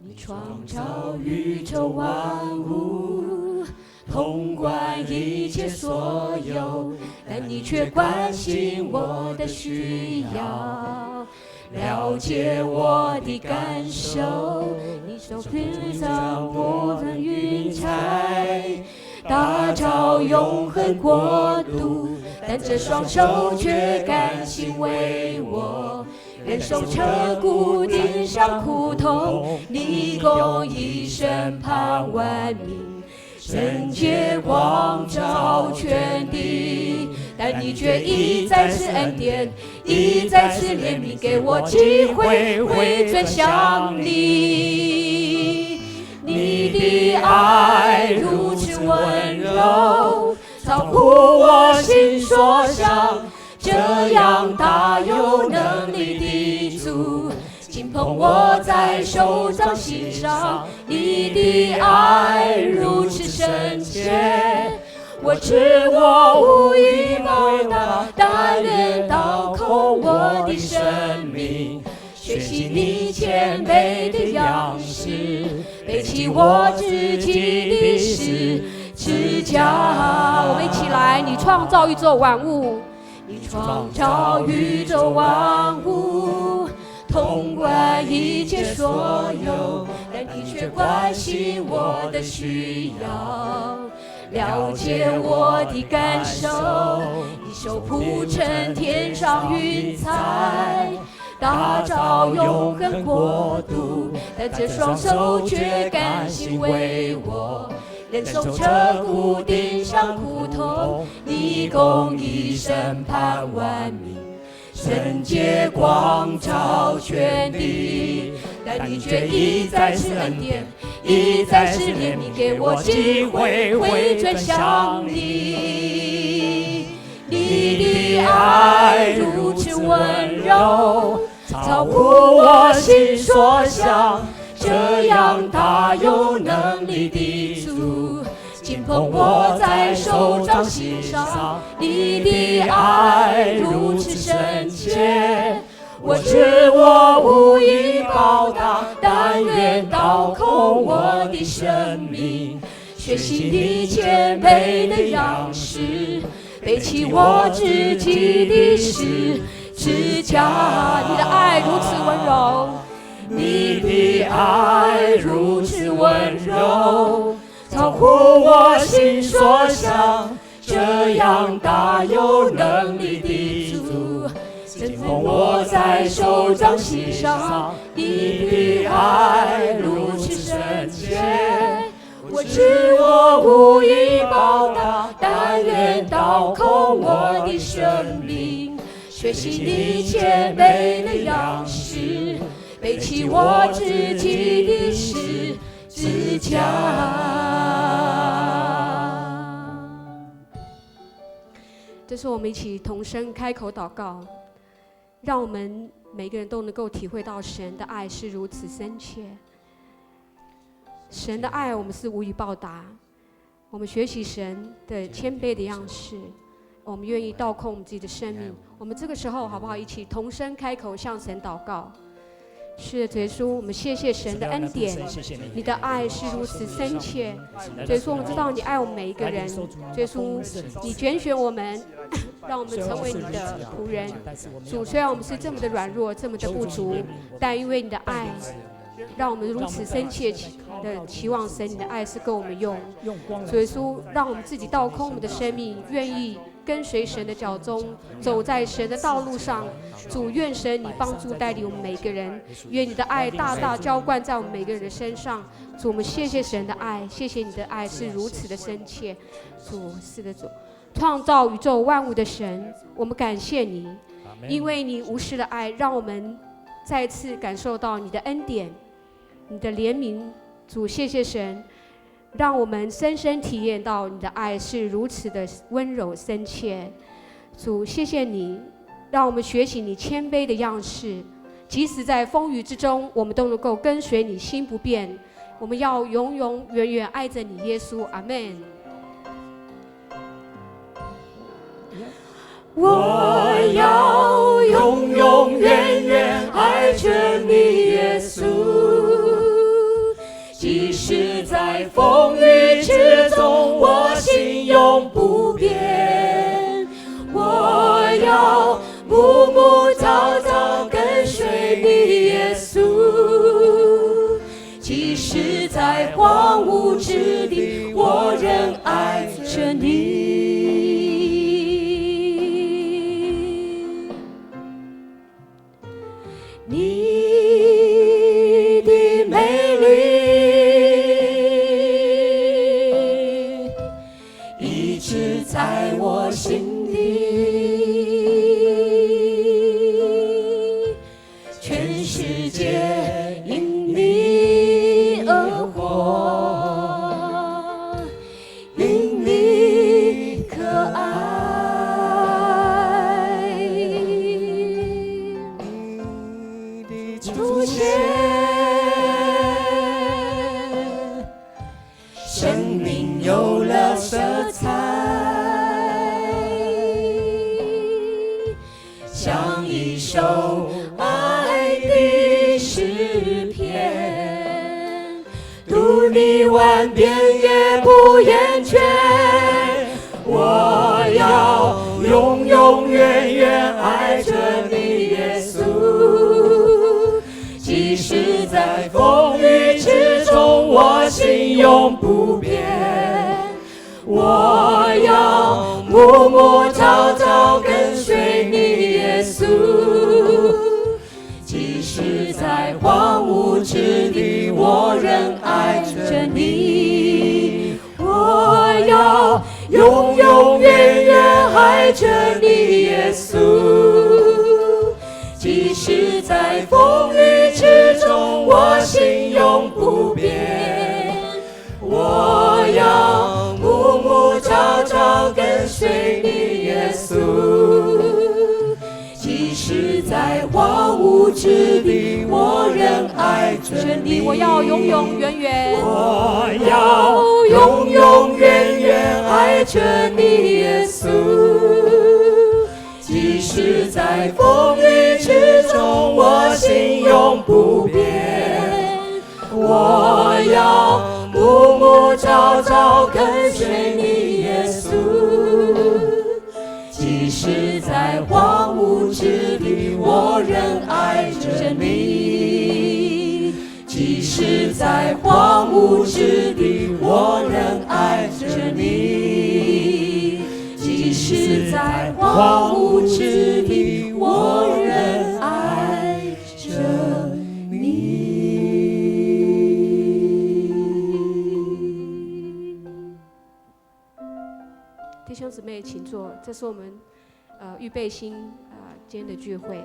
你创造宇宙万物，统管一切所有，但你却关心我的需要，了解我的感受。你手披上部分云彩，打造永恒国度，但这双手却甘心为我忍受彻骨顶上苦痛，你公义审判万民，圣洁光照全地。但你却一再次恩典，一再次怜悯，给我机会回转向你。你的爱如此温柔，超乎我心所想，这样大有能力的主，紧捧我在手掌心上。你的爱如此深切，我知我无以报答，但愿倒空我的生命，学习你谦卑的样式，背起我自己的十字架。我们一起来，你创造宇宙万物，你创造宇宙万物，统管一切所有，但你却关心我的需要，了解我的感受。你手铺成天上云彩，打造永恒国度，但这双手却甘心为我忍受彻骨顶上苦痛。你公义审判万民，圣洁光照全地。但你却一再次恩典，一再次怜悯，给我机会回转向你。你的爱如此温柔，超乎我心所想，这样大有能力的主，紧捧我在手掌心上。你的爱如此深切，我知我无以报答，但愿倒空我的生命，学习你谦卑的样式，背起我自己的十字架。你的爱如此温柔，你的爱如此温柔，超乎我心所想，这样大有能力的主，紧捧我在手掌心上。你的爱如此深切，我知我无以报答，但愿倒空我的生命，学习你谦卑的样式，背起我自己的十字架。这是我们一起同声开口祷告，让我们每个人都能够体会到神的爱是如此深切。神的爱我们是无以报答，我们学习神的谦卑的样式，我们愿意倒空我们自己的生命。我们这个时候好不好一起同声开口向神祷告？是的，主耶稣，我们谢谢神的恩典，你的爱是如此深切。主耶稣，我们知道你爱我们每一个人。主耶稣，你拣选我们，让我们成为你的仆人。主，虽然我们是这么的软弱，这么的不足，但因为你的爱，让我们如此深切的期望神，你的爱是够我们用。主耶稣，让我们自己倒空我们的生命，愿意跟随神的脚踪，走在神的道路上。主，愿神你帮助带领我们每个人，愿你的爱大大浇灌在我们每个人的身上。主，我们谢谢神的爱，谢谢你的爱是如此的深切。主，是的，主，创造宇宙万物的神，我们感谢你，因为你无私的爱，让我们再次感受到你的恩典，你的怜悯。主，谢谢神，让我们深深体验到你的爱是如此的温柔深切。主，谢谢你，让我们学习你谦卑的样式，即使在风雨之中，我们都能够跟随你，心不变。我们要永永远远爱着你，耶稣，阿们。我要永永远远爱着你，耶稣。像一首爱的诗篇，读你万遍也不厌倦。我要永永远远爱着你，耶稣。即使在风雨之中，我心永不变。我要默默朝朝跟随你，耶稣。即使在荒芜之地，我仍爱着你。我要永永远远爱着你，耶稣。即使在风雨之中，我心永不变。我要默默朝朝跟随你，耶稣。即使在荒芜之地，我仍爱着你。我要永永远远，我要永永远远爱着你，耶稣。即使在风雨之中，我心永不变。我要默默朝朝跟随你，耶稣。即使在荒芜之地，我仍爱着你。即使在荒芜之地，我仍爱着你。即使在荒芜之地，我仍爱着你。弟兄姊妹，请坐。这是我们预备心今天的聚会。